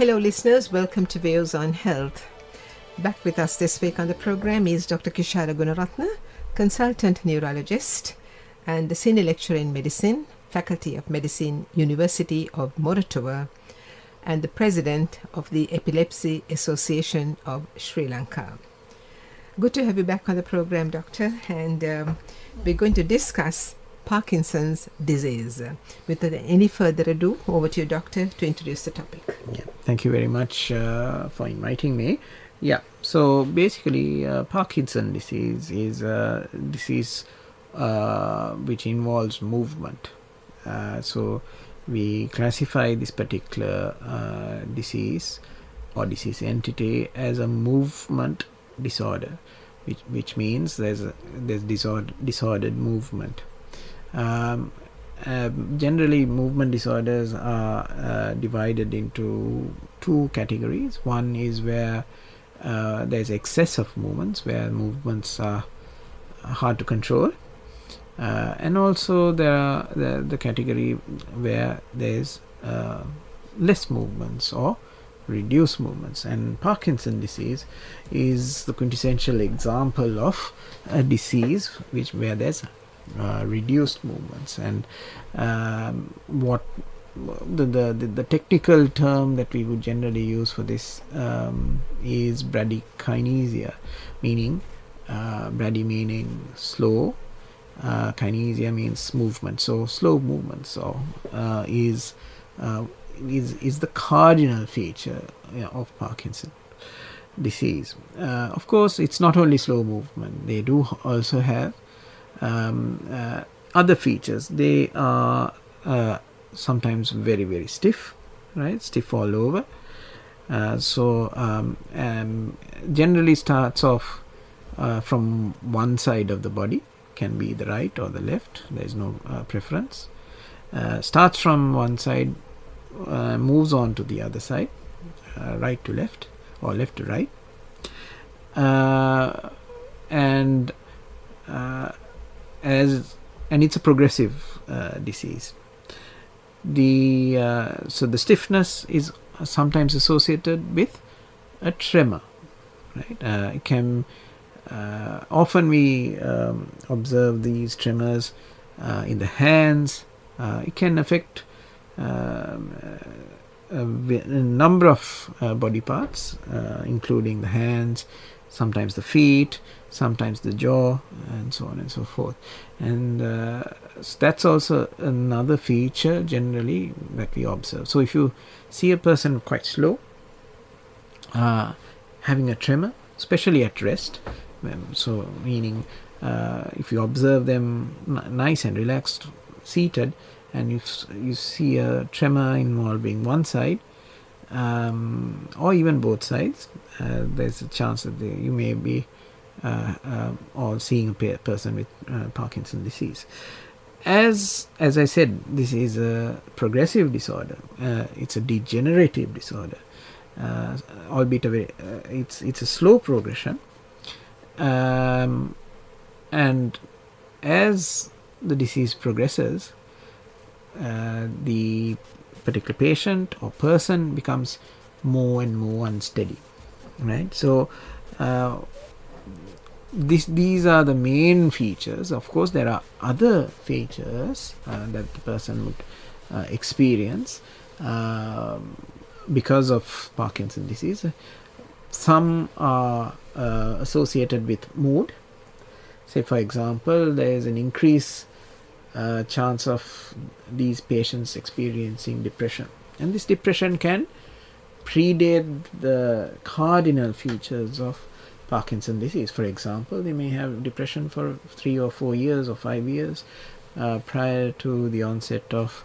Hello listeners, welcome to Views on Health. Back with us this week on the program is Dr. Kishara Gunaratne, consultant neurologist and the senior lecturer in medicine, Faculty of Medicine, University of Moratuwa, and the president of the Epilepsy Association of Sri Lanka. Good to have you back on the program, doctor, and we're going to discuss Parkinson's disease. Without any further ado, over to you, doctor, to introduce the topic. Yeah, thank you very much for inviting me. Yeah, so basically Parkinson's disease is a disease which involves movement. So we classify this particular disease or disease entity as a movement disorder, which means there's disordered movement. Generally, movement disorders are divided into two categories. One is where there's excess of movements, where movements are hard to control, and also there are the category where there's less movements or reduced movements. And Parkinson's disease is the quintessential example of a disease where there's reduced movements. And what the technical term that we would generally use for this is bradykinesia, meaning brady meaning slow, kinesia means movement. So slow movement is the cardinal feature of Parkinson's disease. Of course, it's not only slow movement. They do also have other features. They are sometimes very, very stiff, right? Stiff all over. Generally starts off from one side of the body, can be the right or the left. There is no preference. Starts from one side, moves on to the other side, right to left or left to right, and it's a progressive disease. So the stiffness is sometimes associated with a tremor, right? It can often we observe these tremors in the hands. It can affect a number of body parts, including the hands, sometimes the feet, sometimes the jaw, and so on and so forth. And so that's also another feature generally that we observe. So if you see a person quite slow, having a tremor, especially at rest, so meaning if you observe them nice and relaxed, seated, and you see a tremor involving one side, or even both sides, there's a chance that you may be or seeing a person with Parkinson's disease. As I said, this is a progressive disorder. It's a degenerative disorder, albeit it's a slow progression. And as the disease progresses, the particular patient or person becomes more and more unsteady, right? So these are the main features. Of course, there are other features that the person would experience because of Parkinson's disease. Some are associated with mood. Say, for example, there is an increased chance of these patients experiencing depression, and this depression can predate the cardinal features of Parkinson's disease. For example, they may have depression for 3 or 4 years or 5 years prior to the onset of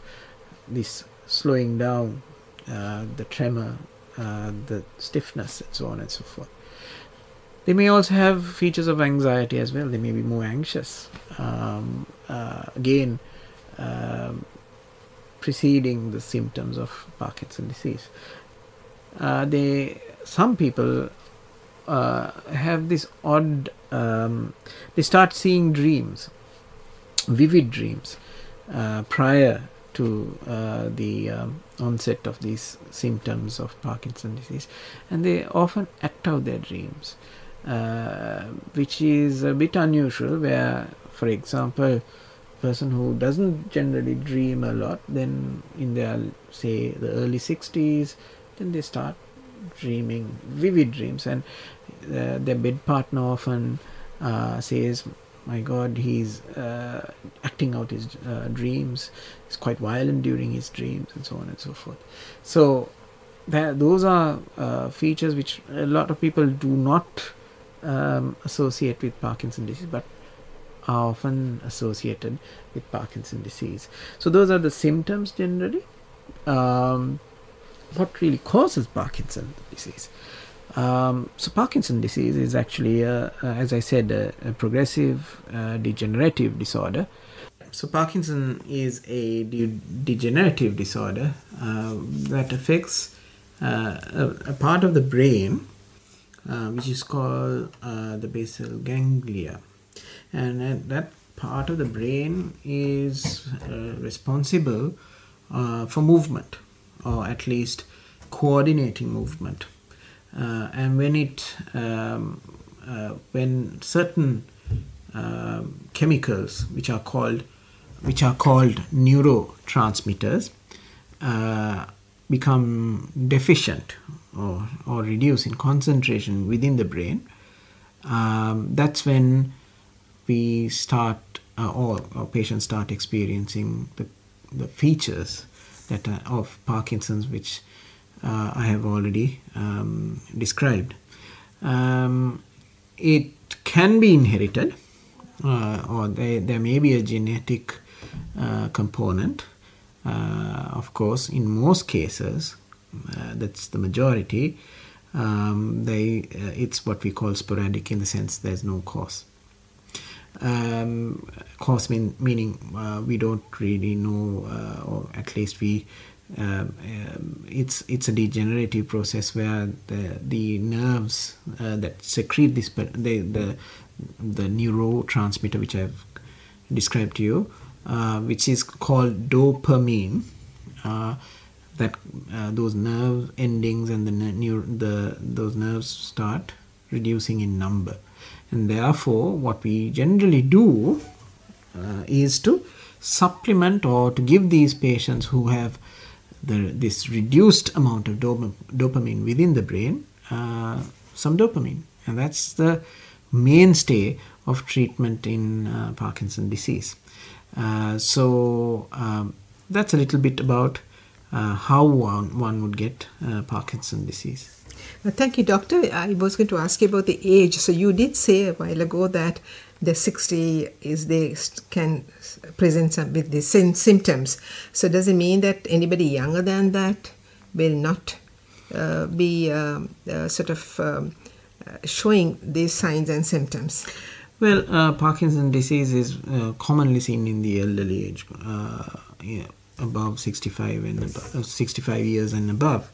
this slowing down, the tremor, the stiffness, and so on and so forth. They may also have features of anxiety as well. They may be more anxious, again preceding the symptoms of Parkinson's disease. Some people have this odd, they start seeing dreams, vivid dreams, prior to the onset of these symptoms of Parkinson's disease, and they often act out their dreams, which is a bit unusual, where, for example, a person who doesn't generally dream a lot, then in their, say, the early 60s, then they start dreaming vivid dreams, and their bed partner often says, my God, he's acting out his dreams, he's quite violent during his dreams, and so on and so forth. So those are features which a lot of people do not associate with Parkinson's disease, but are often associated with Parkinson's disease. So those are the symptoms generally. What really causes Parkinson's disease? So Parkinson's disease is actually, as I said, a progressive degenerative disorder. So Parkinson is a degenerative disorder that affects a part of the brain which is called the basal ganglia, and that part of the brain is responsible for movement, or at least coordinating movement. And when certain chemicals which are called neurotransmitters become deficient or reduce in concentration within the brain, that's when we start or patients start experiencing the features that are of Parkinson's, which I have already described. It can be inherited, or there may be a genetic component. Of course, in most cases, that's the majority, it's what we call sporadic, in the sense there's no cause. Cause meaning we don't really know, or at least it's a degenerative process where the nerves that secrete this, the neurotransmitter which I've described to you, which is called dopamine, that those nerve endings and those nerves start reducing in number, and therefore what we generally do is to supplement, or to give these patients who have this reduced amount of dopamine within the brain some dopamine, and that's the mainstay of treatment in Parkinson's disease. So that's a little bit about how one would get Parkinson's disease. Thank you, doctor. I was going to ask you about the age. So you did say a while ago that the 60 they can present some with the symptoms. So does it mean that anybody younger than that will not be showing these signs and symptoms? Well, Parkinson's disease is commonly seen in the elderly age, above 65 and above, 65 years and above.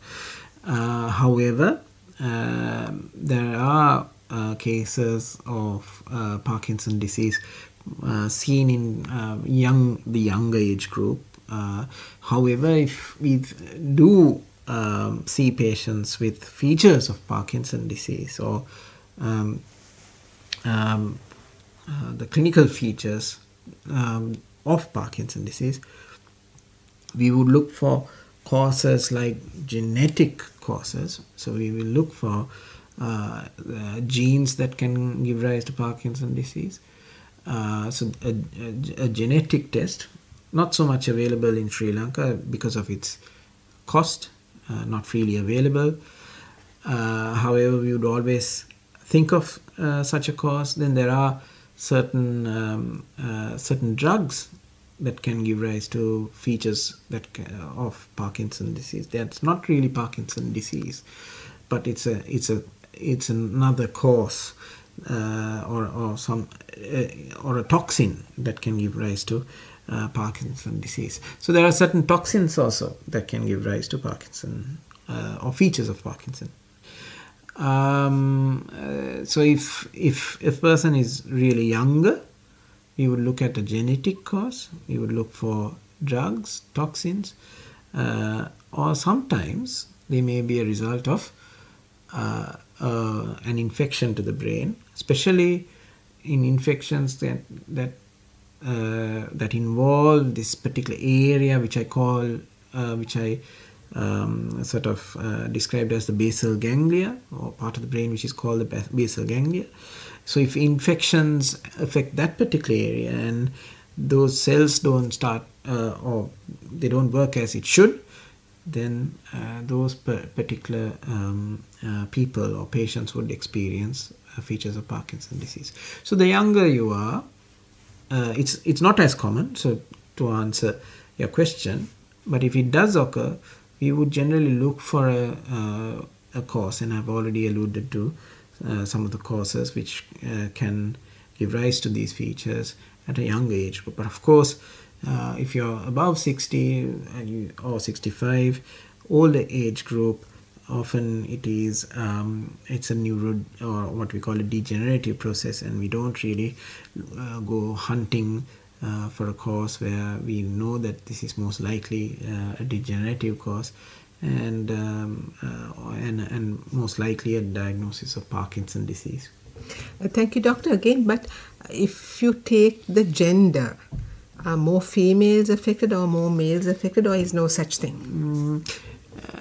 However, there are cases of Parkinson's disease seen in the younger age group. However, if we do see patients with features of Parkinson's disease, or the clinical features of Parkinson's disease, we would look for causes like genetic causes. So we will look for genes that can give rise to Parkinson's disease. So a genetic test, not so much available in Sri Lanka because of its cost, not freely available. However, we would always think of such a cause. Then there are certain drugs that can give rise to features of Parkinson's disease. That's not really Parkinson's disease, but it's another cause, or a toxin that can give rise to Parkinson's disease. So there are certain toxins also that can give rise to Parkinson, or features of Parkinson. So if a person is really younger, we would look at a genetic cause. We would look for drugs, toxins, or sometimes they may be a result of an infection to the brain, especially in infections that involve this particular area, which I described as the basal ganglia, or part of the brain which is called the basal ganglia. So if infections affect that particular area and those cells don't start or they don't work as it should, then those particular people or patients would experience features of Parkinson's disease. So the younger you are, it's not as common, so to answer your question, but if it does occur, we would generally look for a cause, and I've already alluded to some of the causes which can give rise to these features at a younger age group. But of course, if you're above 60 or 65, older age group, often it's a neuro or what we call a degenerative process, and we don't really go hunting for a cause where we know that this is most likely a degenerative cause, and most likely a diagnosis of Parkinson's disease. Thank you, doctor, again. But if you take the gender, are more females affected or more males affected, or is no such thing?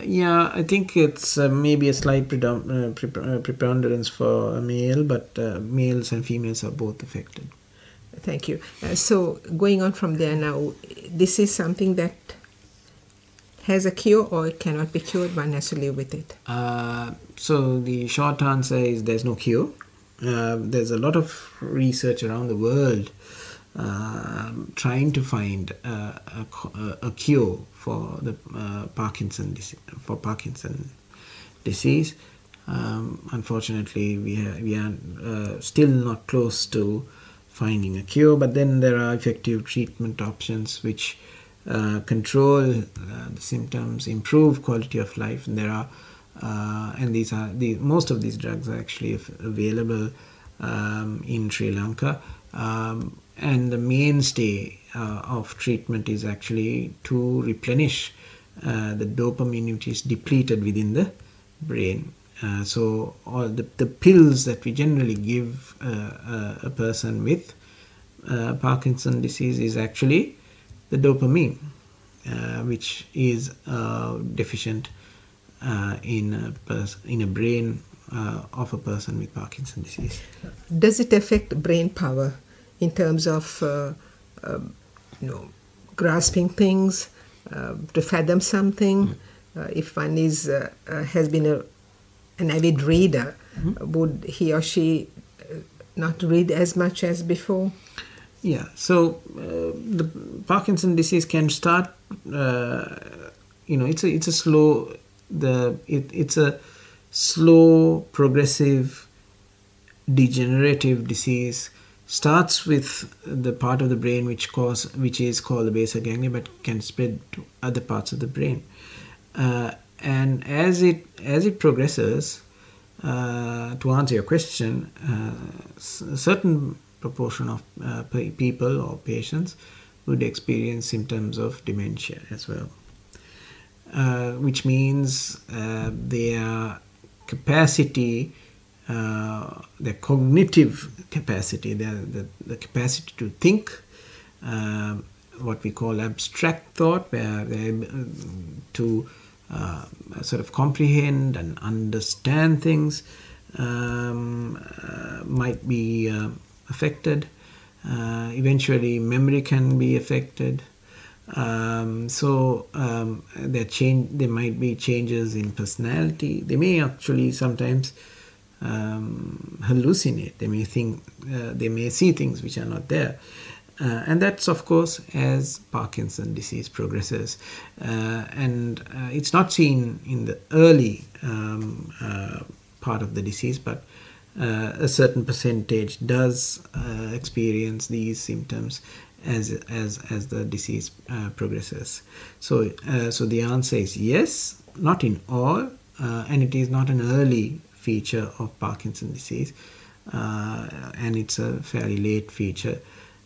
Yeah, I think it's maybe a slight preponderance for a male, but males and females are both affected. Thank you. So going on from there now, this is something that has a cure, or it cannot be cured, one has to live with it? So the short answer is there's no cure. There's a lot of research around the world trying to find a cure for the Parkinson's disease. Unfortunately, we are still not close to finding a cure, but then there are effective treatment options which control the symptoms, improve quality of life, and there are most of these drugs are actually available in Sri Lanka, and the mainstay of treatment is actually to replenish the dopamine which is depleted within the brain. So all the pills that we generally give a person with Parkinson's disease is actually the dopamine, which is deficient in a brain of a person with Parkinson's disease. Does it affect brain power in terms of grasping things, to fathom something? If one has been an avid reader, would he or she not read as much as before? Yeah, so the Parkinson's disease can start. It's a slow, progressive, degenerative disease. Starts with the part of the brain which is called the basal ganglia, but can spread to other parts of the brain. And as it progresses, to answer your question, a certain proportion of people or patients would experience symptoms of dementia as well, which means their capacity, their cognitive capacity, the capacity to think, what we call abstract thought, where they're able to sort of comprehend and understand things, might be affected. Eventually memory can be affected. There might be changes in personality. They may actually sometimes hallucinate. They may see things which are not there. And that's, of course, as Parkinson's disease progresses. And it's not seen in the early part of the disease, but a certain percentage does experience these symptoms as the disease progresses. So the answer is yes, not in all, and it is not an early feature of Parkinson's disease, and it's a fairly late feature.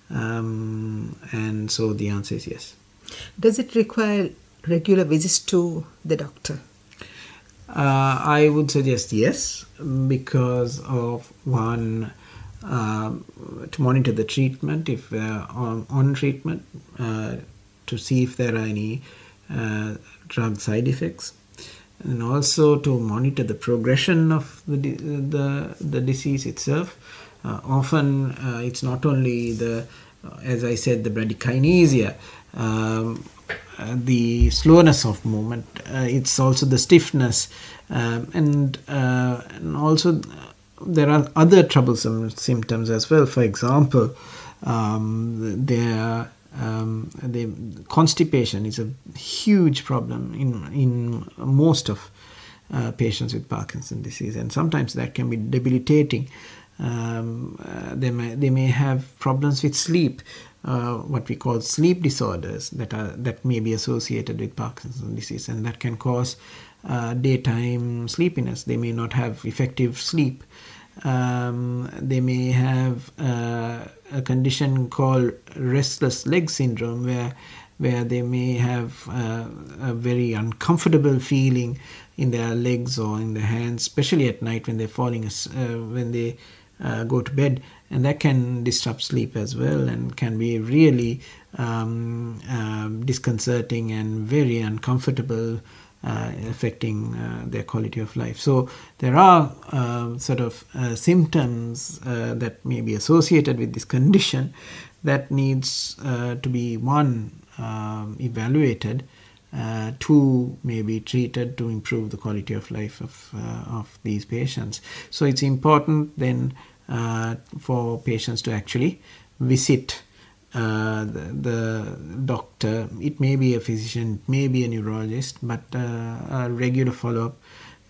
And so the answer is yes. Does it require regular visits to the doctor? I would suggest yes, because of one, to monitor the treatment if they're on treatment, to see if there are any drug side effects, and also to monitor the progression of the disease itself. Often it's not only as I said, the bradykinesia, the slowness of movement, it's also the stiffness, and also there are other troublesome symptoms as well. For example, the constipation is a huge problem in most of patients with Parkinson's disease, and sometimes that can be debilitating. They may have problems with sleep, what we call sleep disorders that may be associated with Parkinson's disease, and that can cause daytime sleepiness. They may not have effective sleep. They may have a condition called restless leg syndrome, where they may have a very uncomfortable feeling in their legs or in their hands, especially at night when they're when they go to bed, and that can disrupt sleep as well, and can be really disconcerting and very uncomfortable, affecting their quality of life. So there are symptoms that may be associated with this condition that needs to be evaluated, two, may be treated to improve the quality of life of these patients. So it's important then for patients to actually visit the doctor. It may be a physician, it may be a neurologist, but a regular follow-up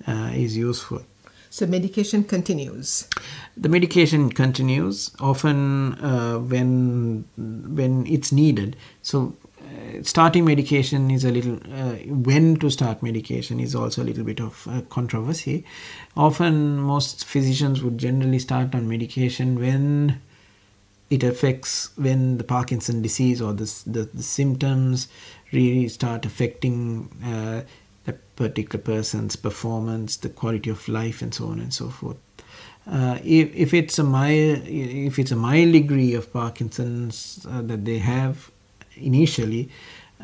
is useful. So medication continues? The medication continues often when it's needed. So starting medication is a little, when to start medication is also a little bit of controversy. Often most physicians would generally start on medication when the Parkinson's disease or the symptoms really start affecting the particular person's performance, the quality of life, and so on and so forth. If it's a mild degree of Parkinson's that they have initially,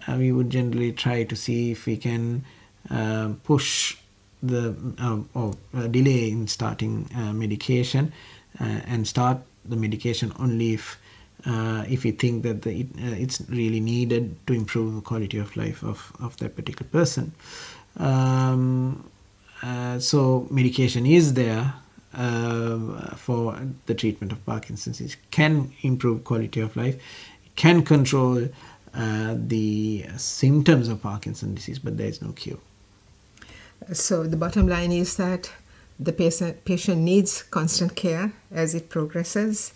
we would generally try to see if we can push or delay in starting medication, and start the medication only if we think that it's really needed to improve the quality of life of that particular person. So medication is there for the treatment of Parkinson's disease. It can improve quality of life, it can control the symptoms of Parkinson's disease, but there is no cure. So the bottom line is that the patient needs constant care as it progresses,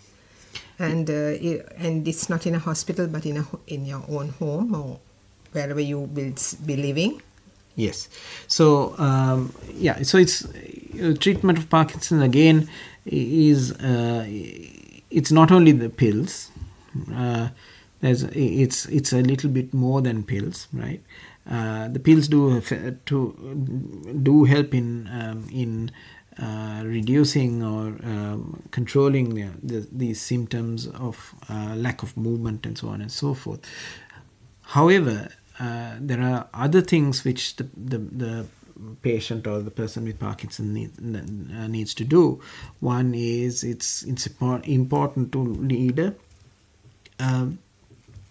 and it's not in a hospital but in your own home or wherever you will be living. Yes. So so it's treatment of Parkinson's again is it's not only the pills. It's a little bit more than pills, right? The pills do help in reducing or controlling these symptoms of lack of movement and so on and so forth. However, there are other things which the patient or the person with Parkinson's needs to do. One is it's important to lead a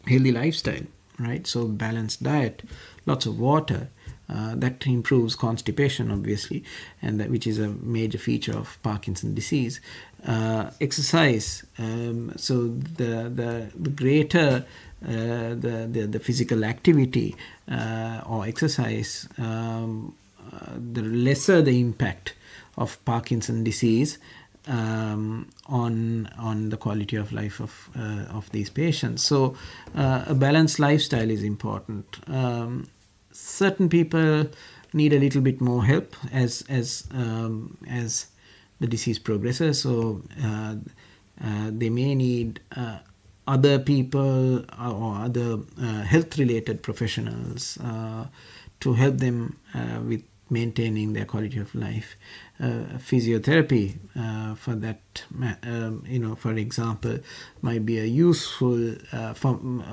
healthy lifestyle, right? So balanced diet, lots of water, that improves constipation obviously, and which is a major feature of Parkinson's disease. Exercise, so the greater the physical activity or exercise, the lesser the impact of Parkinson's disease on the quality of life of these patients. So a balanced lifestyle is important. Certain people need a little bit more help as the disease progresses. So they may need other people or other health-related professionals to help them with maintaining their quality of life. Physiotherapy, for that, for example, might be a useful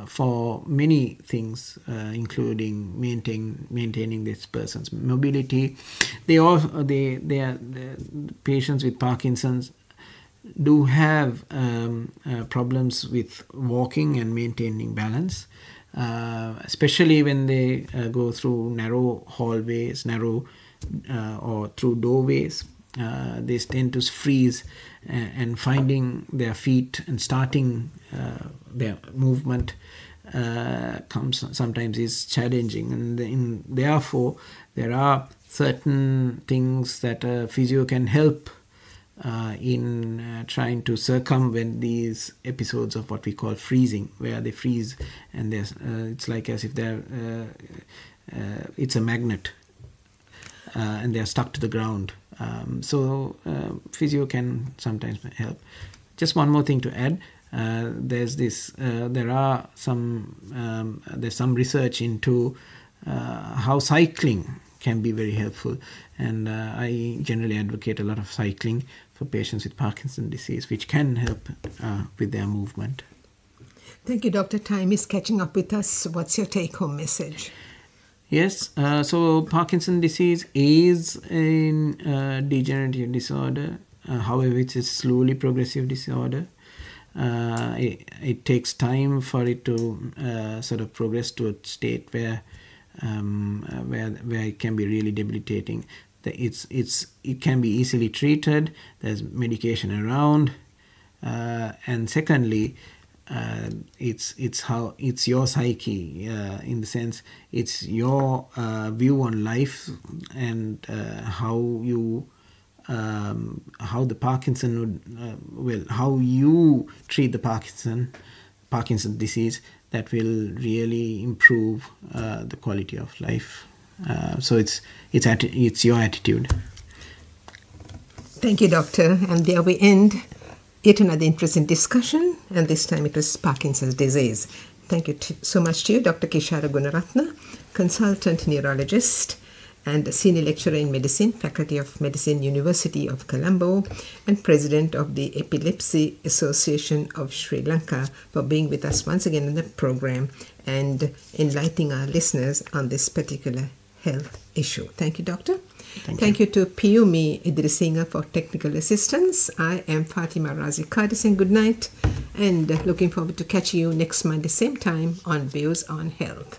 for many things, including maintaining this person's mobility. Patients with Parkinson's do have problems with walking and maintaining balance, especially when they go through narrow hallways, or through doorways. They tend to freeze, and finding their feet and starting their movement sometimes is challenging, and therefore there are certain things that a physio can help in trying to circumvent these episodes of what we call freezing, where they freeze and it's like as if it's a magnet, and they're stuck to the ground. So physio can sometimes help. Just one more thing to add. There's some research into how cycling can be very helpful, and I generally advocate a lot of cycling for patients with Parkinson's disease, which can help with their movement. Thank you, Doctor. Time is catching up with us. What's your take-home message? Yes, so Parkinson's disease is a degenerative disorder. However, it's a slowly progressive disorder. It takes time for it to sort of progress to a state where it can be really debilitating. It can be easily treated. There's medication around, and secondly, it's your psyche, in the sense it's your view on life, and how the Parkinson how you treat the Parkinson's disease, that will really improve the quality of life. So it's your attitude. Thank you, Doctor. And there we end yet another interesting discussion, and this time it was Parkinson's disease. Thank you so much to you, Dr. Kishara Gunaratne, consultant neurologist and senior lecturer in medicine, Faculty of Medicine, University of Colombo, and president of the Epilepsy Association of Sri Lanka, for being with us once again in the program and enlightening our listeners on this particular health issue. Thank you, Doctor. Thank you to Piyumi Idrisinga for technical assistance. I am Fatima Razi Kadi saying good night, and looking forward to catching you next Monday, same time on Views on Health.